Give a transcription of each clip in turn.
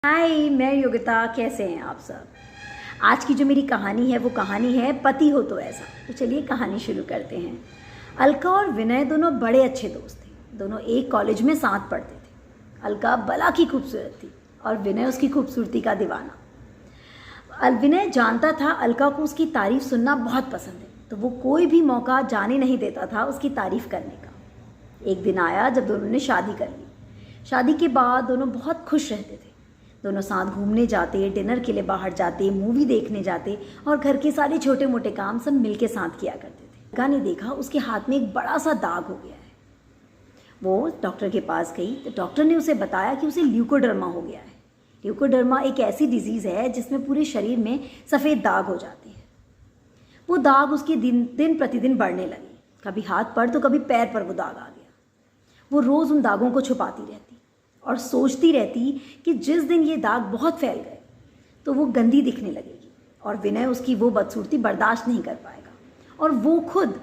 हाय, मैं योगिता। कैसे हैं आप सब। आज की जो मेरी कहानी है वो कहानी है पति हो तो ऐसा। तो चलिए कहानी शुरू करते हैं। अलका और विनय दोनों बड़े अच्छे दोस्त थे। दोनों एक कॉलेज में साथ पढ़ते थे। अलका भला की खूबसूरत थी और विनय उसकी खूबसूरती का दीवाना। विनय जानता था अलका को उसकी तारीफ सुनना बहुत पसंद है, तो वो कोई भी मौका जाने नहीं देता था उसकी तारीफ करने का। एक दिन आया जब दोनों ने शादी कर ली। शादी के बाद दोनों बहुत खुश रहते थे। दोनों साथ घूमने जाते, डिनर के लिए बाहर जाते, मूवी देखने जाते और घर के सारे छोटे मोटे काम सब मिलके साथ किया करते थे। अलका ने देखा उसके हाथ में एक बड़ा सा दाग हो गया है। वो डॉक्टर के पास गई तो डॉक्टर ने उसे बताया कि उसे ल्यूकोडर्मा हो गया है। ल्यूकोडर्मा एक ऐसी डिजीज़ है जिसमें पूरे शरीर में सफ़ेद दाग हो जाते हैं। वो दाग उसके दिन प्रतिदिन बढ़ने लगे। कभी हाथ पर तो कभी पैर पर वो दाग आ गया। वो रोज़ उन दागों को छुपाती रहती और सोचती रहती कि जिस दिन ये दाग बहुत फैल गए तो वो गंदी दिखने लगेगी और विनय उसकी वो बदसूरती बर्दाश्त नहीं कर पाएगा और वो खुद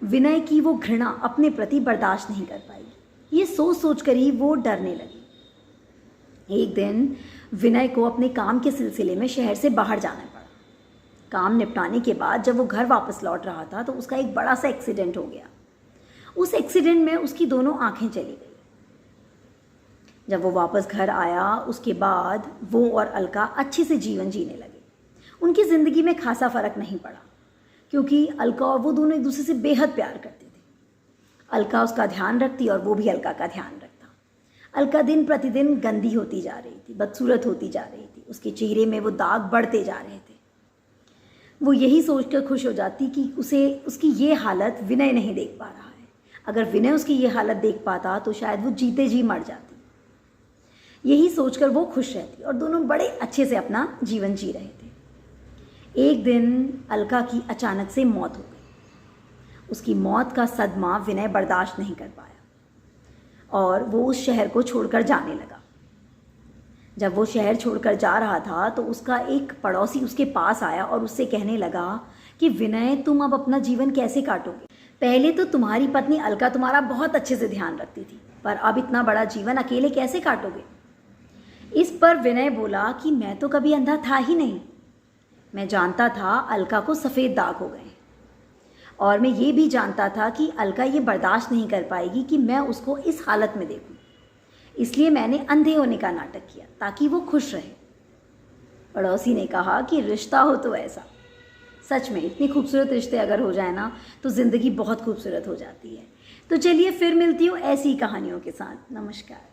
विनय की वो घृणा अपने प्रति बर्दाश्त नहीं कर पाएगी। ये सोच सोच कर ही वो डरने लगी। एक दिन विनय को अपने काम के सिलसिले में शहर से बाहर जाना पड़ा। काम निपटाने के बाद जब वो घर वापस लौट रहा था तो उसका एक बड़ा सा एक्सीडेंट हो गया। उस एक्सीडेंट में उसकी दोनों आंखें चली गई। जब वो वापस घर आया उसके बाद वो और अलका अच्छे से जीवन जीने लगे। उनकी ज़िंदगी में खासा फ़र्क नहीं पड़ा क्योंकि अलका और वो दोनों एक दूसरे से बेहद प्यार करते थे। अलका उसका ध्यान रखती और वो भी अलका का ध्यान रखता। अलका दिन प्रतिदिन गंदी होती जा रही थी, बदसूरत होती जा रही थी। उसके चेहरे में वो दाग बढ़ते जा रहे थे। वो यही सोचकर खुश हो जाती कि उसकी ये हालत विनय नहीं देख पा रहा है। अगर विनय उसकी ये हालत देख पाता तो शायद वो जीते जी मर जाती। यही सोचकर वो खुश रहती और दोनों बड़े अच्छे से अपना जीवन जी रहे थे। एक दिन अलका की अचानक से मौत हो गई। उसकी मौत का सदमा विनय बर्दाश्त नहीं कर पाया और वो उस शहर को छोड़कर जाने लगा। जब वो शहर छोड़कर जा रहा था तो उसका एक पड़ोसी उसके पास आया और उससे कहने लगा कि विनय, तुम अब अपना जीवन कैसे काटोगे। पहले तो तुम्हारी पत्नी अलका तुम्हारा बहुत अच्छे से ध्यान रखती थी, पर अब इतना बड़ा जीवन अकेले कैसे काटोगे। इस पर विनय बोला कि मैं तो कभी अंधा था ही नहीं। मैं जानता था अलका को सफ़ेद दाग हो गए और मैं ये भी जानता था कि अलका ये बर्दाश्त नहीं कर पाएगी कि मैं उसको इस हालत में देखूं। इसलिए मैंने अंधे होने का नाटक किया ताकि वो खुश रहे। पड़ोसी ने कहा कि रिश्ता हो तो ऐसा। सच में इतने खूबसूरत रिश्ते अगर हो जाए ना तो ज़िंदगी बहुत खूबसूरत हो जाती है। तो चलिए फिर मिलती हूँ ऐसी कहानियों के साथ। नमस्कार।